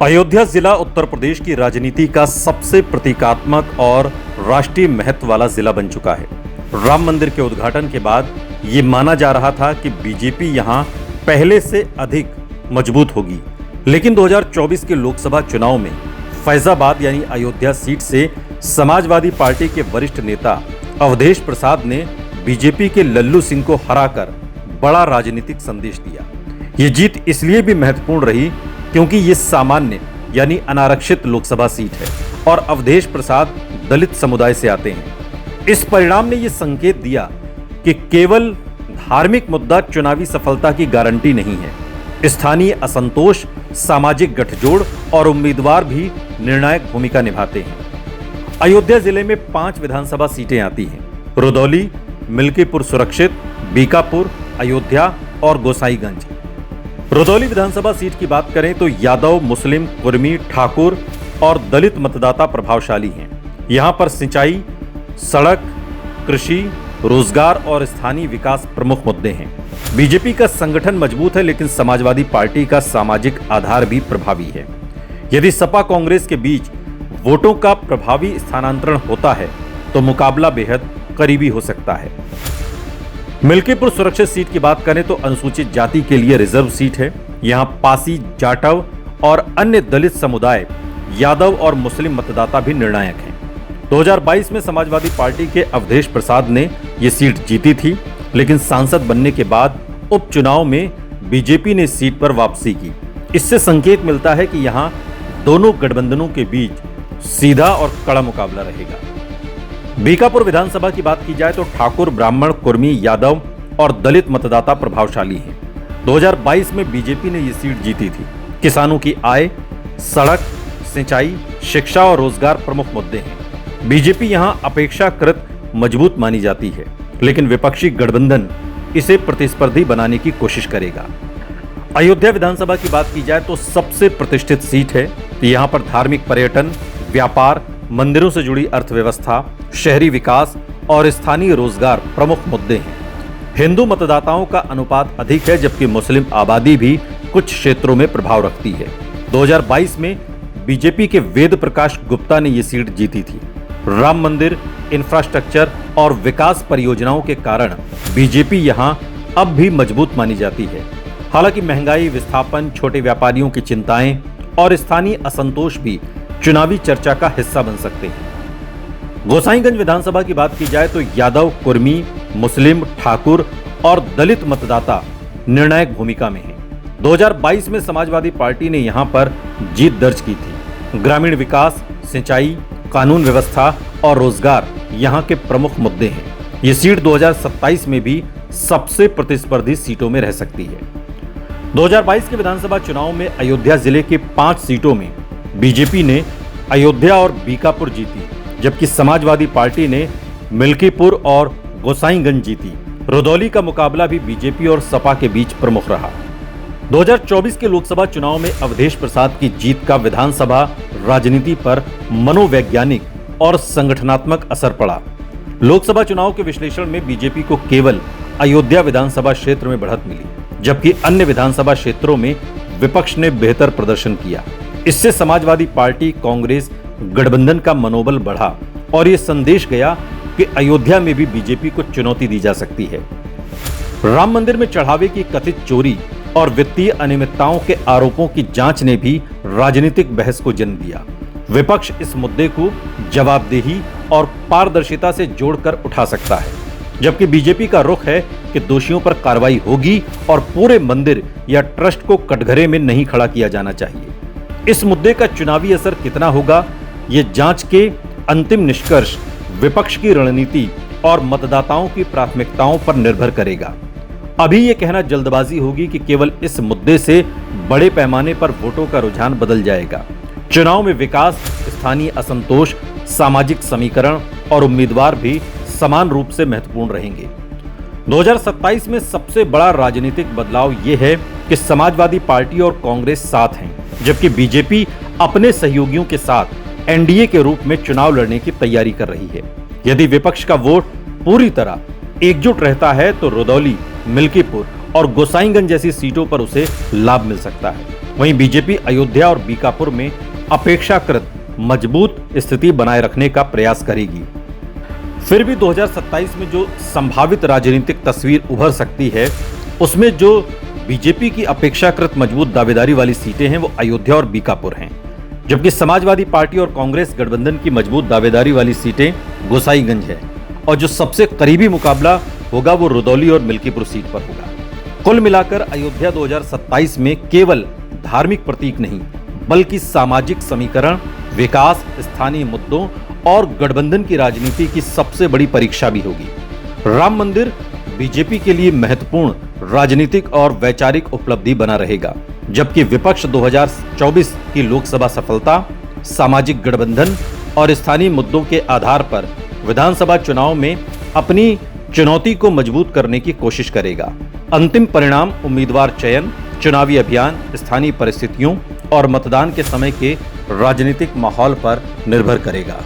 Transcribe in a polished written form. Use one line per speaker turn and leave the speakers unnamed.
अयोध्या जिला उत्तर प्रदेश की राजनीति का सबसे प्रतीकात्मक और राष्ट्रीय महत्व वाला जिला बन चुका है। राम मंदिर के उद्घाटन के बाद ये माना जा रहा था कि बीजेपी यहां पहले से अधिक मजबूत होगी, लेकिन 2024 के लोकसभा चुनाव में फैजाबाद यानी अयोध्या सीट से समाजवादी पार्टी के वरिष्ठ नेता अवधेश प्रसाद ने बीजेपी के लल्लू सिंह को हराकर बड़ा राजनीतिक संदेश दिया। ये जीत इसलिए भी महत्वपूर्ण रही क्योंकि ये सामान्य यानी अनारक्षित लोकसभा सीट है और अवधेश प्रसाद दलित समुदाय से आते हैं। इस परिणाम ने ये संकेत दिया कि केवल धार्मिक मुद्दा चुनावी सफलता की गारंटी नहीं है। स्थानीय असंतोष, सामाजिक गठजोड़ और उम्मीदवार भी निर्णायक भूमिका निभाते हैं। अयोध्या जिले में 5 विधानसभा सीटें आती हैं: रुदौली, मिल्कीपुर सुरक्षित, बीकापुर, अयोध्या और गोसाईगंज। रुदौली विधानसभा सीट की बात करें तो यादव, मुस्लिम, कुर्मी, ठाकुर और दलित मतदाता प्रभावशाली हैं। यहां पर सिंचाई, सड़क, कृषि, रोजगार और स्थानीय विकास प्रमुख मुद्दे हैं। बीजेपी का संगठन मजबूत है, लेकिन समाजवादी पार्टी का सामाजिक आधार भी प्रभावी है। यदि सपा कांग्रेस के बीच वोटों का प्रभावी स्थानांतरण होता है तो मुकाबला बेहद करीबी हो सकता है। मिल्कीपुर सुरक्षित सीट की बात करें तो अनुसूचित जाति के लिए रिजर्व सीट है। यहां पासी, जाटव और अन्य दलित समुदाय, यादव और मुस्लिम मतदाता भी निर्णायक हैं। 2022 में समाजवादी पार्टी के अवधेश प्रसाद ने यह सीट जीती थी, लेकिन सांसद बनने के बाद उपचुनाव में बीजेपी ने सीट पर वापसी की। इससे संकेत मिलता है कि यहां दोनों गठबंधनों के बीच सीधा और कड़ा मुकाबला रहेगा। बीकापुर विधानसभा की बात की जाए तो ठाकुर, ब्राह्मण, कुर्मी, यादव और दलित मतदाता प्रभावशाली हैं। 2022 में बीजेपी ने यह सीट जीती थी। किसानों की आय, सड़क, सिंचाई, शिक्षा और रोजगार प्रमुख मुद्दे हैं। बीजेपी यहां अपेक्षाकृत मजबूत मानी जाती है, लेकिन विपक्षी गठबंधन इसे प्रतिस्पर्धी बनाने की कोशिश करेगा। अयोध्या विधानसभा की बात की जाए तो सबसे प्रतिष्ठित सीट है। यहां पर धार्मिक पर्यटन, व्यापार, मंदिरों से जुड़ी अर्थव्यवस्था, शहरी विकास और स्थानीय रोजगार प्रमुख मुद्दे हैं। हिंदू मतदाताओं का अनुपात अधिक है, जबकि मुस्लिम आबादी भी कुछ क्षेत्रों में प्रभाव रखती है। 2022 में बीजेपी के वेद प्रकाश गुप्ता ने यह सीट जीती थी। राम मंदिर, इंफ्रास्ट्रक्चर और विकास परियोजनाओं के कारण बीजेपी यहां अब भी मजबूत मानी जाती है। हालांकि महंगाई, विस्थापन, छोटे व्यापारियों की चिंताएं और स्थानीय असंतोष भी चुनावी चर्चा का हिस्सा बन सकते हैं। गोसाईगंज विधानसभा की बात की जाए तो यादव, कुर्मी, मुस्लिम, ठाकुर और दलित मतदाता निर्णायक भूमिका में हैं। 2022 में समाजवादी पार्टी ने यहां पर जीत दर्ज की थी। ग्रामीण विकास, सिंचाई, कानून व्यवस्था और रोजगार यहां के प्रमुख मुद्दे हैं। ये सीट 2027 में भी सबसे प्रतिस्पर्धी सीटों में रह सकती है। 2022 के विधानसभा चुनाव में अयोध्या जिले के 5 सीटों में बीजेपी ने अयोध्या और बीकापुर जीती, जबकि समाजवादी पार्टी ने मिल्कीपुर और गोसाईगंज जीती। रुदौली का मुकाबला भी बीजेपी और सपा के बीच प्रमुख रहा। 2024 के लोकसभा चुनाव में अवधेश प्रसाद की जीत का विधानसभा राजनीति पर मनोवैज्ञानिक और संगठनात्मक असर पड़ा। लोकसभा चुनाव के विश्लेषण में बीजेपी को केवल अयोध्या विधानसभा क्षेत्र में बढ़त मिली, जबकि अन्य विधानसभा क्षेत्रों में विपक्ष ने बेहतर प्रदर्शन किया। इससे समाजवादी पार्टी कांग्रेस गठबंधन का मनोबल बढ़ा और ये संदेश गया कि अयोध्या में भी बीजेपी को चुनौती दी जा सकती है। राम मंदिर में चढ़ावे की कथित चोरी और वित्तीय अनियमितताओं के आरोपों की जांच ने भी राजनीतिक बहस को जन्म दिया। विपक्ष इस मुद्दे को जवाबदेही और पारदर्शिता से जोड़कर उठा सकता है, जबकि बीजेपी का रुख है कि दोषियों पर कार्रवाई होगी और पूरे मंदिर या ट्रस्ट को कटघरे में नहीं खड़ा किया जाना चाहिए। इस मुद्दे का चुनावी असर कितना होगा, ये जांच के अंतिम निष्कर्ष विपक्ष की रणनीति और मतदाताओं की प्राथमिकताओं पर निर्भर करेगा। अभी ये कहना जल्दबाजी होगी कि केवल इस मुद्दे से बड़े पैमाने पर वोटों का रुझान बदल जाएगा। चुनाव में विकास, स्थानीय असंतोष, सामाजिक समीकरण और उम्मीदवार भी समान रूप से महत्वपूर्ण रहेंगे। 2027 में सबसे बड़ा राजनीतिक बदलाव ये है कि समाजवादी पार्टी और कांग्रेस साथ हैं, जबकि बीजेपी अपने सहयोगियों के साथ एनडीए के रूप में चुनाव लड़ने की तैयारी कर रही है। यदि विपक्ष का वोट पूरी तरह एकजुट रहता है तो रुदौली, मिल्कीपुर और गोसाईगंज जैसी सीटों पर उसे लाभ मिल सकता है। वहीं बीजेपी अयोध्या और बीकापुर में अपेक्षाकृत मजबूत स्थिति बनाए रखने का प्रयास करेगी। फिर भी 2027 में जो संभावित राजनीतिक तस्वीर उभर सकती है, उसमें जो बीजेपी की अपेक्षाकृत मजबूत दावेदारी वाली सीटें हैं वो अयोध्या और बीकापुर हैं, जबकि समाजवादी पार्टी और कांग्रेस गठबंधन की मजबूत दावेदारी वाली सीटें गोसाईगंज है और जो सबसे करीबी मुकाबला होगा वो रुदौली और मिल्कीपुर सीट पर होगा। कुल मिलाकर अयोध्या 2027 में केवल धार्मिक प्रतीक नहीं बल्कि सामाजिक समीकरण, विकास, स्थानीय मुद्दों और गठबंधन की राजनीति की सबसे बड़ी परीक्षा भी होगी। राम मंदिर बीजेपी के लिए महत्वपूर्ण राजनीतिक और वैचारिक उपलब्धि बना रहेगा, जबकि विपक्ष 2024 की लोकसभा सफलता, सामाजिक गठबंधन और स्थानीय मुद्दों के आधार पर विधानसभा चुनाव में अपनी चुनौती को मजबूत करने की कोशिश करेगा। अंतिम परिणाम उम्मीदवार चयन, चुनावी अभियान, स्थानीय परिस्थितियों और मतदान के समय के राजनीतिक माहौल पर निर्भर करेगा।